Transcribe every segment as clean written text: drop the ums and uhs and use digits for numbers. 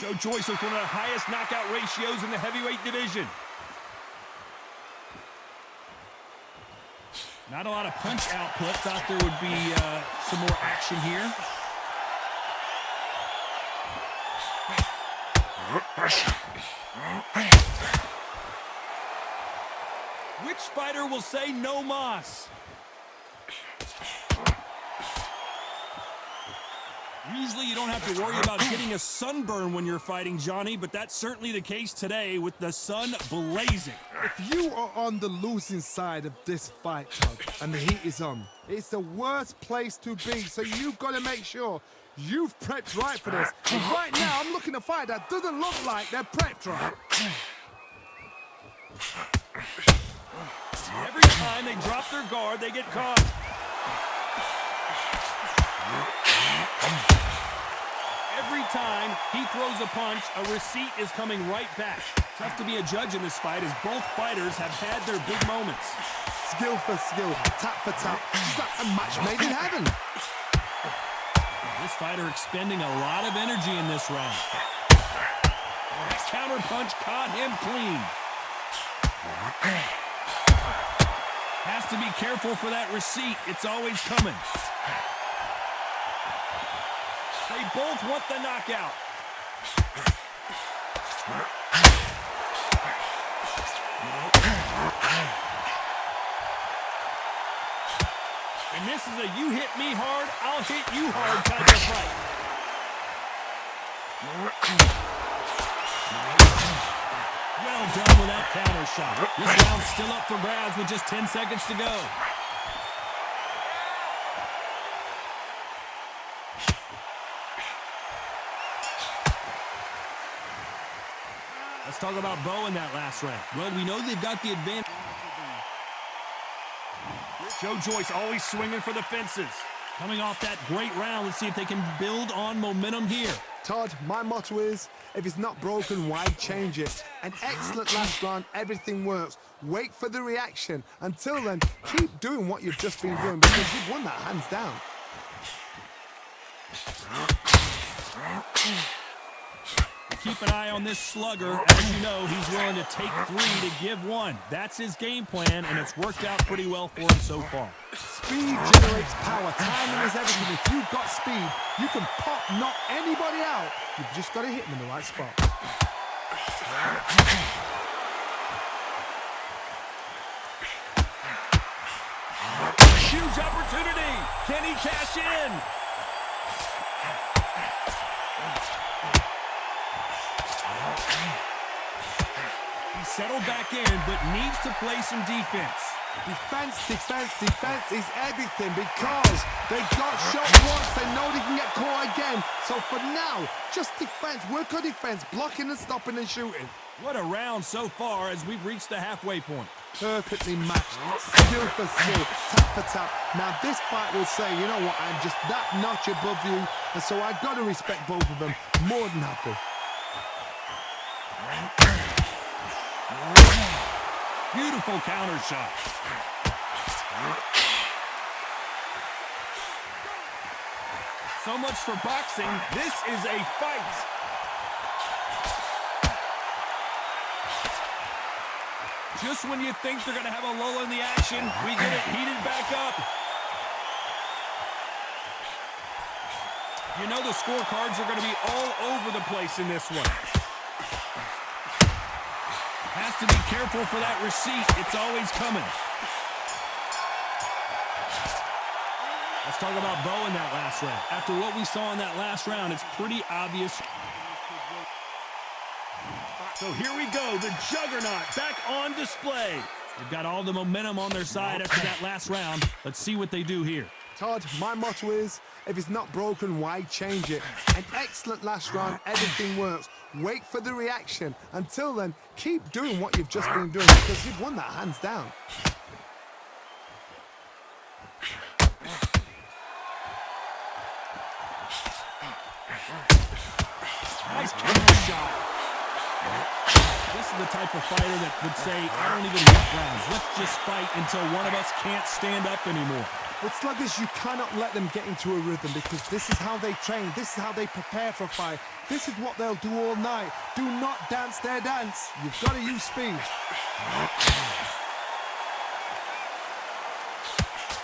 So Joyce is one of the highest knockout ratios in the heavyweight division. Not a lot of punch output. Thought there would be some more action here. Which fighter will say no mas? Usually you don't have to worry about getting a sunburn when you're fighting, Johnny, but that's certainly the case today with the sun blazing. If you are on the losing side of this fight, Todd, and the heat is on, it's the worst place to be, so you've got to make sure you've prepped right for this. And right now, I'm looking at a fight that doesn't look like they're prepped right. Every time they drop their guard, they get caught. Every time he throws a punch, a receipt is coming right back. Tough to be a judge in this fight as both fighters have had their big moments. Skill for skill, tap for tap. It's like a match made in heaven. This fighter expending a lot of energy in this round. That counter punch caught him clean. Has to be careful for that receipt. It's always coming. They both want the knockout. And this is a you hit me hard, I'll hit you hard type of fight. Well done with that counter shot. This round's still up for grabs with just 10 seconds to go. Let's talk about Bowe in that last round. Well, we know they've got the advantage. Joe Joyce always swinging for the fences. Coming off that great round, let's see if they can build on momentum here. Todd, my motto is, if it's not broken, why change it? An excellent last round, everything works. Wait for the reaction. Until then, keep doing what you've just been doing because you've won that hands down. Keep an eye on this slugger. As you know, he's willing to take 3 to give 1. That's his game plan, and it's worked out pretty well for him so far. Speed generates power. Timing is everything. If you've got speed, you can pop, knock anybody out. You've just got to hit them in the right spot. Huge opportunity. Can he cash in? He settled back in, but needs to play some defense. Defense, defense, defense is everything because they got shot once. They know they can get caught again. So for now, just defense. Work on defense, blocking and stopping and shooting. What a round so far as we've reached the halfway point. Perfectly matched, skill for skill, tap for tap. Now this fight will say, you know what, I'm just that notch above you, and so I've got to respect both of them. More than happy. Beautiful counter shot. So much for boxing. This is a fight. Just when you think they're going to have a lull in the action, we get it heated back up. You know the scorecards are going to be all over the place in this one. Has to be careful for that receipt. It's always coming. Let's talk about Bowe in that last round. After what we saw in that last round, it's pretty obvious. So here we go, the juggernaut back on display. They've got all the momentum on their side after that last round. Let's see what they do here. Todd, my motto is, if it's not broken, why change it? An excellent last round, everything works. Wait for the reaction. Until then, keep doing what you've just been doing because you've won that hands down. Nice counter shot. This is the type of fighter that would say, I don't even want rounds. Let's just fight until one of us can't stand up anymore. With sluggers, you cannot let them get into a rhythm because this is how they train. This is how they prepare for a fight. This is what they'll do all night. Do not dance their dance. You've got to use speed.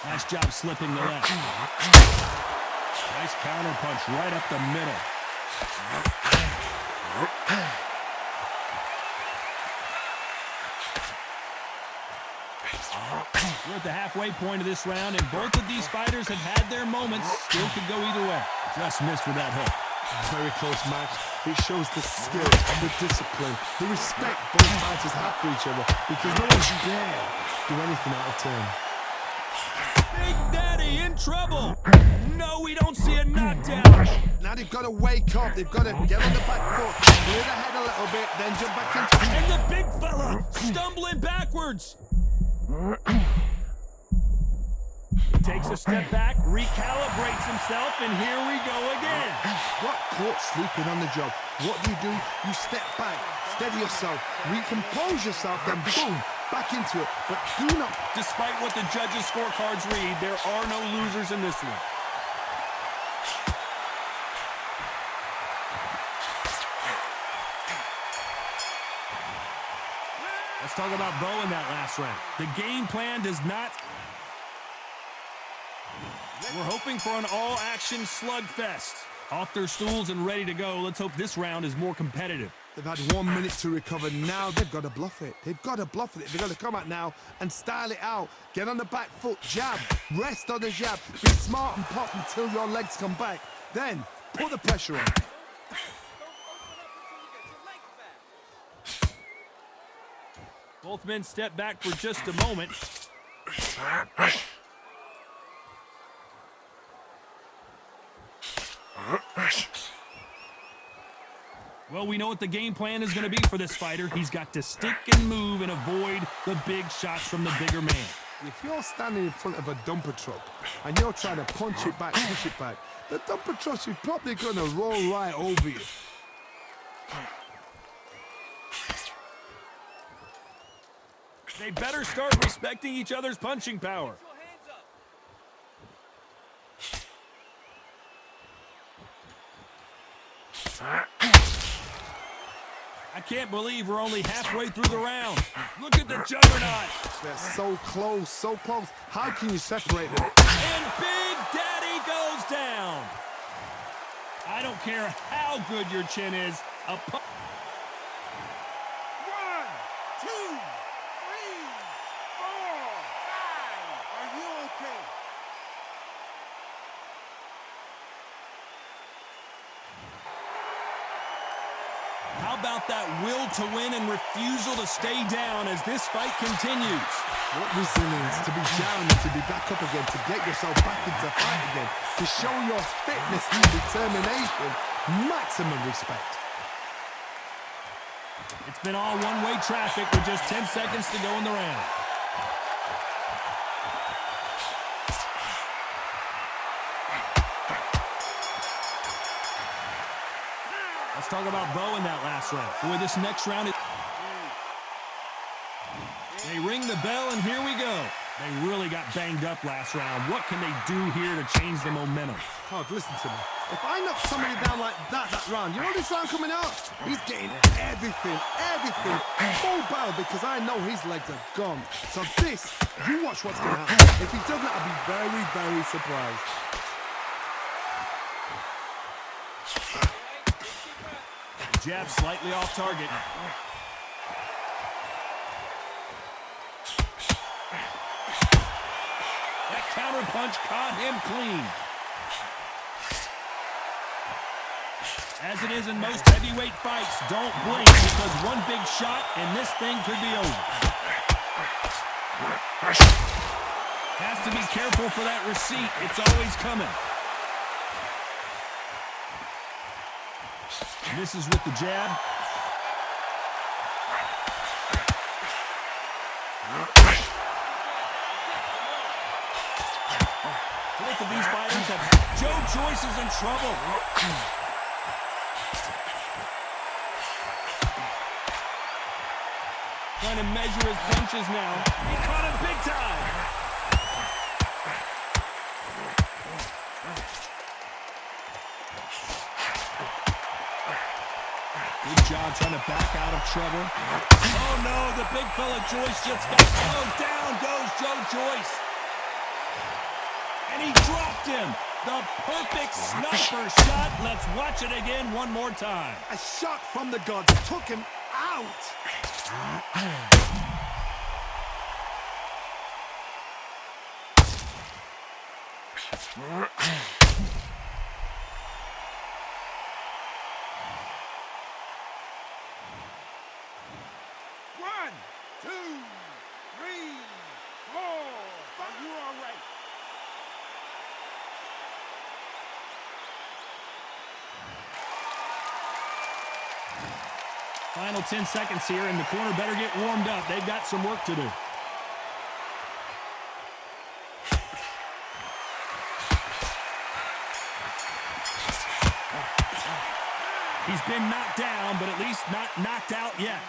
Nice job slipping the left. Nice counter punch right up the middle. We're at the halfway point of this round, and both of these fighters have had their moments. Still could go either way. Just missed with that hook. Very close match. It shows the skill, the discipline, the respect both fighters have for each other because no one dare do anything out of turn. Big Daddy in trouble. No, we don't see a knockdown. Now they've got to wake up. They've got to get on the back foot, clear the head a little bit, then jump back into it. And the big fella stumbling backwards. He takes a step back, recalibrates himself, and here we go again. Got caught sleeping on the job. What do? You step back, steady yourself, recompose yourself, then boom, back into it. But do not. Despite what the judges' scorecards read, there are no losers in this one. Let's talk about Bowe in that last round. The game plan does not... We're hoping for an all-action slugfest. Off their stools and ready to go. Let's hope this round is more competitive. They've had 1 minute to recover. Now they've got to bluff it. They've got to bluff it. They've got to come out now and style it out. Get on the back foot, jab, rest on the jab. Be smart and pop until your legs come back. Then put the pressure on. Both men step back for just a moment. Well, we know what the game plan is going to be for this fighter. He's got to stick and move and avoid the big shots from the bigger man. If you're standing in front of a dumper truck and you're trying to punch it back, push it back, the dumper truck is probably going to roll right over you. They better start respecting each other's punching power. I can't believe we're only halfway through the round. Look at the juggernaut. They're so close, so close. How can you separate them? And Big Daddy goes down. I don't care how good your chin is. 1, 2, 3, 4, 5. Are you okay? How about that will to win and refusal to stay down as this fight continues? What resilience to be down and to be back up again, to get yourself back into the fight again, to show your fitness and determination. Maximum respect. It's been all one-way traffic with just 10 seconds to go in the round. Let's talk about Bowe in that last round. Boy, this next round is... They ring the bell, and here we go. They really got banged up last round. What can they do here to change the momentum? Todd, listen to me. If I knock somebody down like that round, you know this round coming up? He's getting everything, full barrel, because I know his legs are gone. So this, you watch what's going to happen. If he doesn't, I'll be very, very surprised. Jab slightly off target. That counter punch caught him clean. As it is in most heavyweight fights, don't blink because one big shot and this thing could be over. Has to be careful for that receipt. It's always coming. Misses with the jab. Both of these fighters have... Joyce is in trouble. Trying to measure his punches now. He caught him big time. Good job trying to back out of trouble. Oh no, the big fella Joyce just got slowed down. Goes Joyce. And he dropped him. The perfect sniper shot. Let's watch it again one more time. A shot from the gods took him out. One, two, three, four. Are you all right? Final 10 seconds here, and the corner better get warmed up. They've got some work to do. He's been knocked down, but at least not knocked out yet.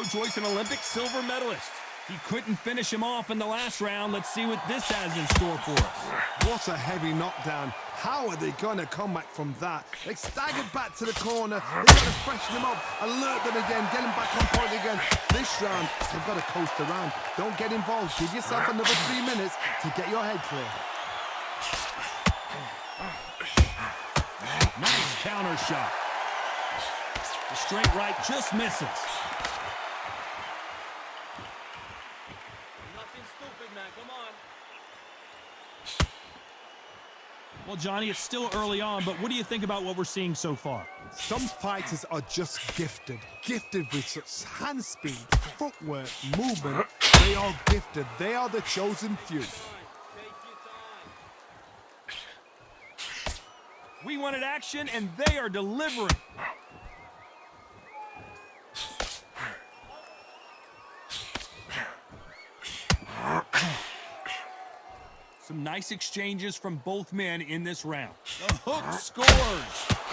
Joyce, an Olympic silver medalist. He couldn't finish him off in the last round. Let's see what this has in store for us. What a heavy knockdown. How are they going to come back from that? They staggered back to the corner. They've got to freshen them up, alert them again, get them back on point again. This round, they've got to coast around. Don't get involved. Give yourself another 3 minutes to get your head clear. Nice counter shot. The straight right just misses. Nothing stupid, man. Come on. Well, Johnny, it's still early on, but what do you think about what we're seeing so far? Some fighters are just gifted with such hand speed, footwork, movement. They are gifted. They are the chosen few. We wanted action, and they are delivering. Some nice exchanges from both men in this round. The hook scores.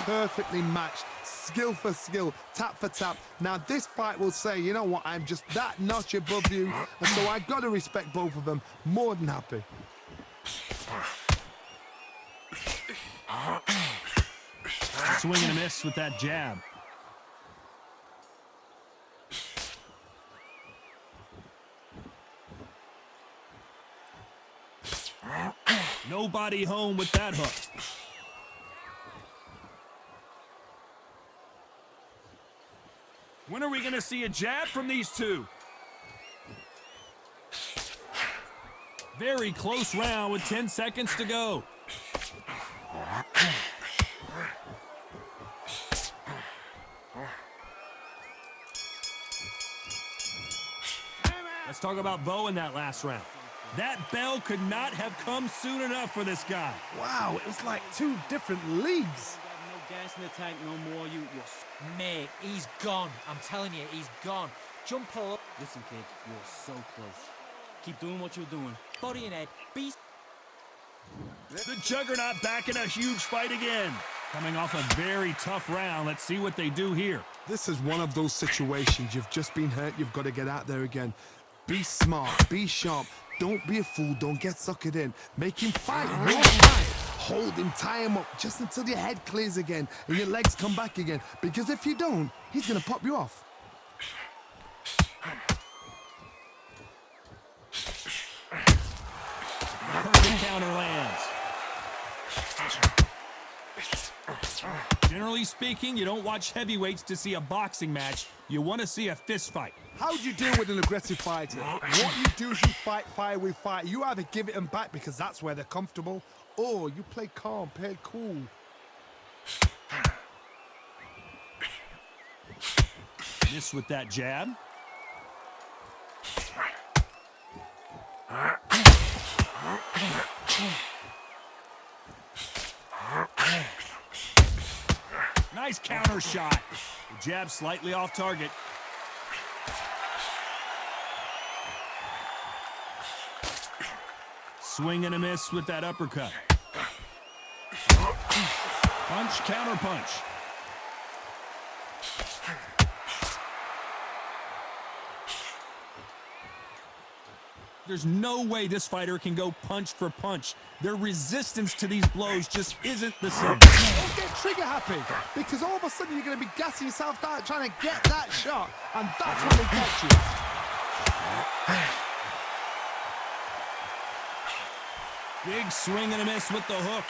Perfectly matched, skill for skill, tap for tap. Now this fight will say, you know what, I'm just that notch above you, and so I've got to respect both of them. More than happy. Swing and a miss with that jab. Nobody home with that hook. When are we going to see a jab from these two? Very close round with 10 seconds to go. Let's talk about Bowe in that last round. That bell could not have come soon enough for this guy. Wow, it was like two different leagues. No gas in the tank no more. Mate, he's gone. I'm telling you, he's gone. Jump up. Listen, kid, you're so close. Keep doing what you're doing. Body and head. Beast. The Juggernaut back in a huge fight again. Coming off a very tough round. Let's see what they do here. This is one of those situations. You've just been hurt. You've got to get out there again. Be smart. Be sharp. Don't be a fool. Don't get suckered in. Make him fight. Don't fight. Hold him. Tie him up just until your head clears again and your legs come back again. Because if you don't, he's going to pop you off. Perfect counter lands. Generally speaking, you don't watch heavyweights to see a boxing match. You want to see a fist fight. How do you deal with an aggressive fighter? What you do is you fight fire with fire. You either give it them back because that's where they're comfortable, or you play calm, play cool. Miss with that jab. Nice counter shot. The jab slightly off target. Swing and a miss with that uppercut. Punch, counter punch. There's no way this fighter can go punch for punch. Their resistance to these blows just isn't the same. Don't get trigger happy, because all of a sudden you're going to be gassing yourself out trying to get that shot, and that's when they get you. Big swing and a miss with the hook.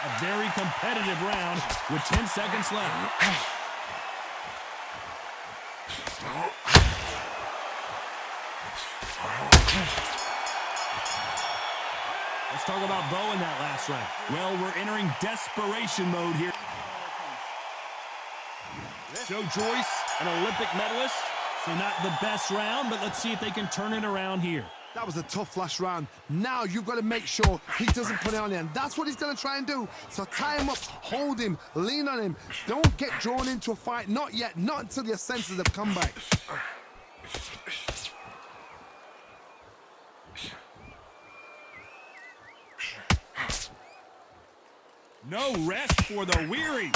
A very competitive round with 10 seconds left. Let's talk about Bowe in that last round. Well, we're entering desperation mode here. Joyce, an Olympic medalist. So not the best round, but let's see if they can turn it around here. That was a tough last round. Now you've got to make sure he doesn't put it on you, and that's what he's going to try and do. So tie him up, hold him, lean on him. Don't get drawn into a fight. Not yet. Not until your senses have come back. No rest for the weary.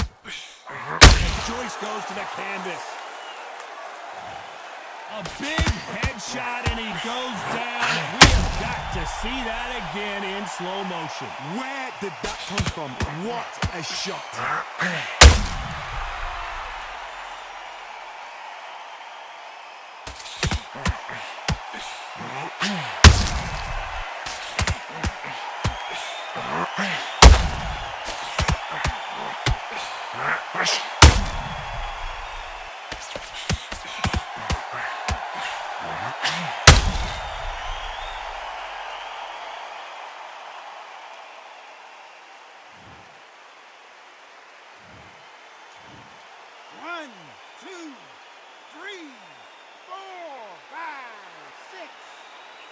Joyce goes to the canvas. A big headshot, and he goes down. We have got to see that again in slow motion. Where did that come from? What a shot. One, two, three, 4, 5, 6,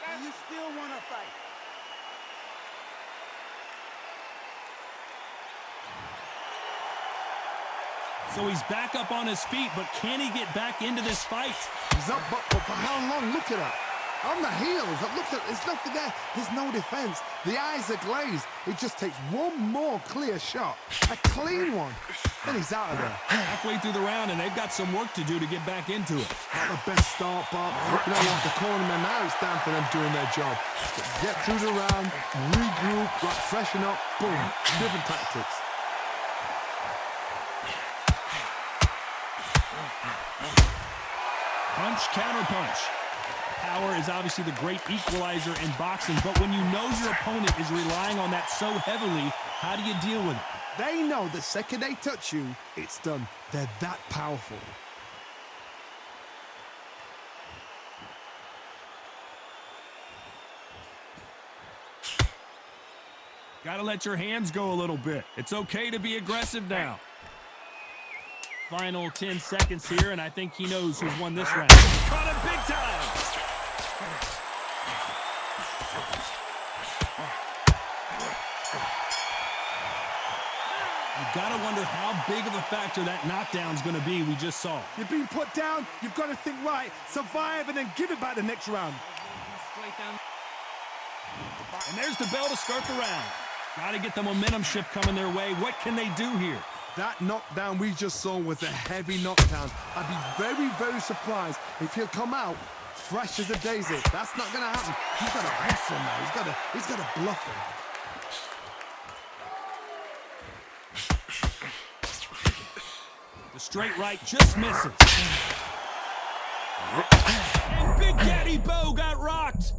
7. You still want to fight? So he's back up on his feet, but can he get back into this fight? He's up, but for how long? Look at that. On the heels. Look at, there's nothing there. There's no defense. The eyes are glazed. It just takes one more clear shot. A clean one. Then he's out of there. Halfway through the round, and they've got some work to do to get back into it. Not the best start, but you know what? The cornermen, now it's down for them doing their job. Get through the round, regroup, freshen up, boom. Different tactics. Punch, counter punch. Power is obviously the great equalizer in boxing, but when you know your opponent is relying on that so heavily, how do you deal with it? They know the second they touch you, it's done. They're that powerful. Gotta let your hands go a little bit. It's okay to be aggressive now. Final 10 seconds here, and I think he knows who's won this round. Caught him big time! You gotta wonder how big of a factor that knockdown's gonna be we just saw. You've been put down, you've got to think right, survive, and then give it back the next round. And there's the bell to start the round. Gotta get the momentum shift coming their way. What can they do here? That knockdown we just saw was a heavy knockdown. I'd be very, very surprised if he'll come out fresh as a daisy. That's not going to happen. He's got to hustle now. He's got to bluff him. The straight right just misses. And Big Daddy Bowe got rocked.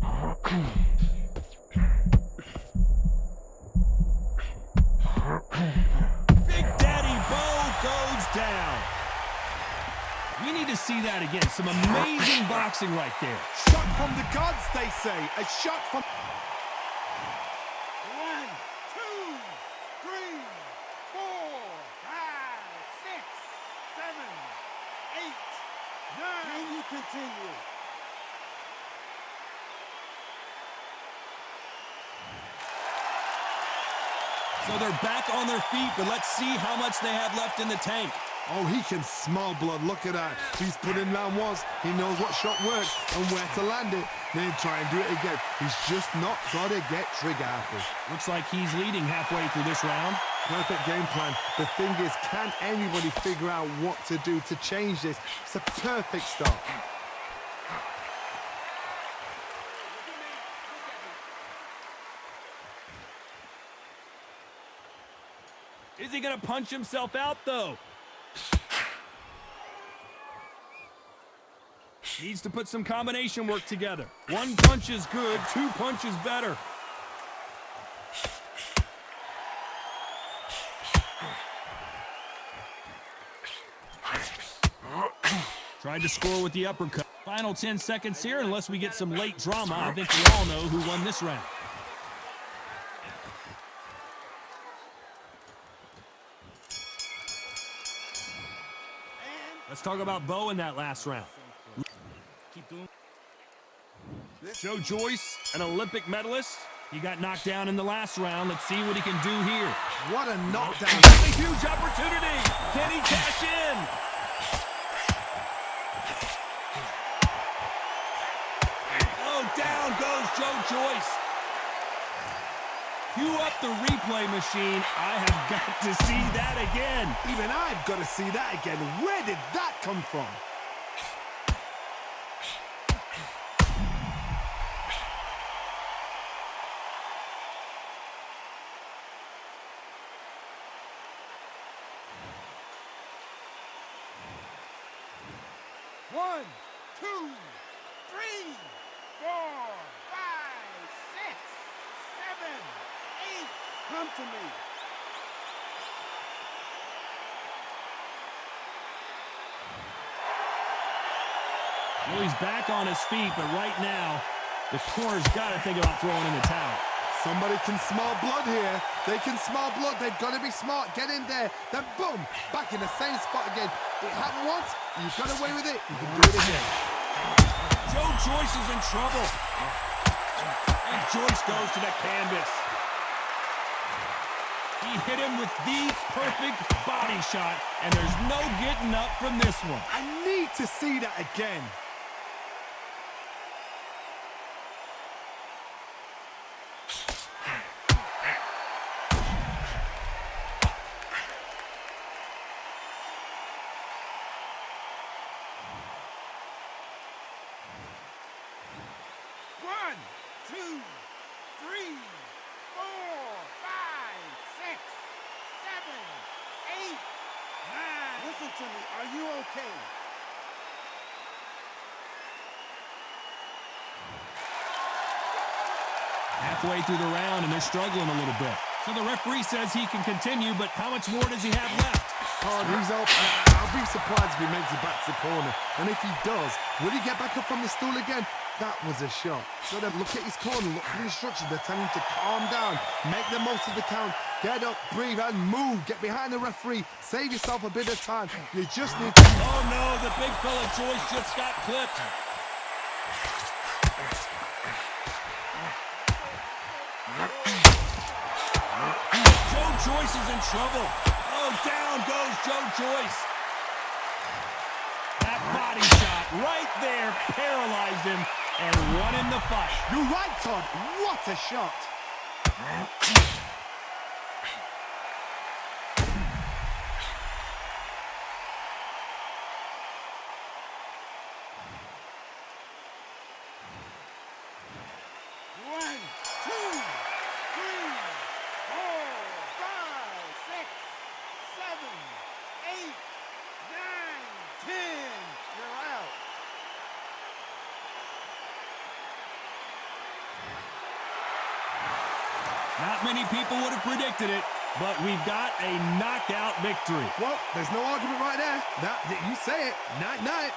Big Daddy Bowe goes down. We need to see that again. Some amazing boxing right there. Shot from the gods, they say. A shot from... 1, 2, 3, 4, 5, 6, 7, 8, 9. Can you continue? So they're back on their feet, but let's see how much they have left in the tank. Oh, he can smell blood. Look at that. He's put in round once. He knows what shot works and where to land it. Then try and do it again. He's just not got to get trigger happy. Looks like he's leading halfway through this round. Perfect game plan. The thing is, can anybody figure out what to do to change this? It's a perfect start. Is he going to punch himself out, though? Needs to put some combination work together. One punch is good, two punches better. Tried to score with the uppercut. Final 10 seconds here, unless we get some late drama. I think we all know who won this round. Let's talk about Bowe in that last round. Keep doing. Joyce, an Olympic medalist. He got knocked down in the last round. Let's see what he can do here. What a knockdown. A huge opportunity. Can he cash in? Oh, down goes Joyce. Cue up the replay machine. I have got to see that again. Even I've got to see that again. Where did that come from? One, two, three, 4, 5, 6, 7, 8. Come to me. Well, he's back on his feet, but right now, the corner's got to think about throwing in the towel. Somebody can smell blood here. They can smell blood. They've got to be smart. Get in there. Then boom, back in the same spot again. It happened once. You got away with it. You can do it again. Joyce is in trouble. And Joyce goes to the canvas. He hit him with the perfect body shot, and there's no getting up from this one. I need to see that again. One, two, three, 4, 5, 6, 7, 8, 9. Listen to me. Are you okay? Halfway through the round, and they're struggling a little bit. So the referee says he can continue, but how much more does he have left? He's up. I'll be surprised if he makes it back to the corner. And if he does, will he get back up from the stool again? That was a shot. So then look at his corner, look at the instructions. They're telling him to calm down, make the most of the count, get up, breathe, and move. Get behind the referee, save yourself a bit of time. You just need to... Oh no, the big fella Joyce just got clipped. Joyce is in trouble. Oh, down goes Joyce. That body shot right there paralyzed him and won him the fight. You're right, Todd. What a shot. One, two, 3, 4, 5, 6, 7, 8, 9, 10. You're out. Not many people would have predicted it, but we've got a knockout victory. Well, there's no argument right there. You say it. Night-night.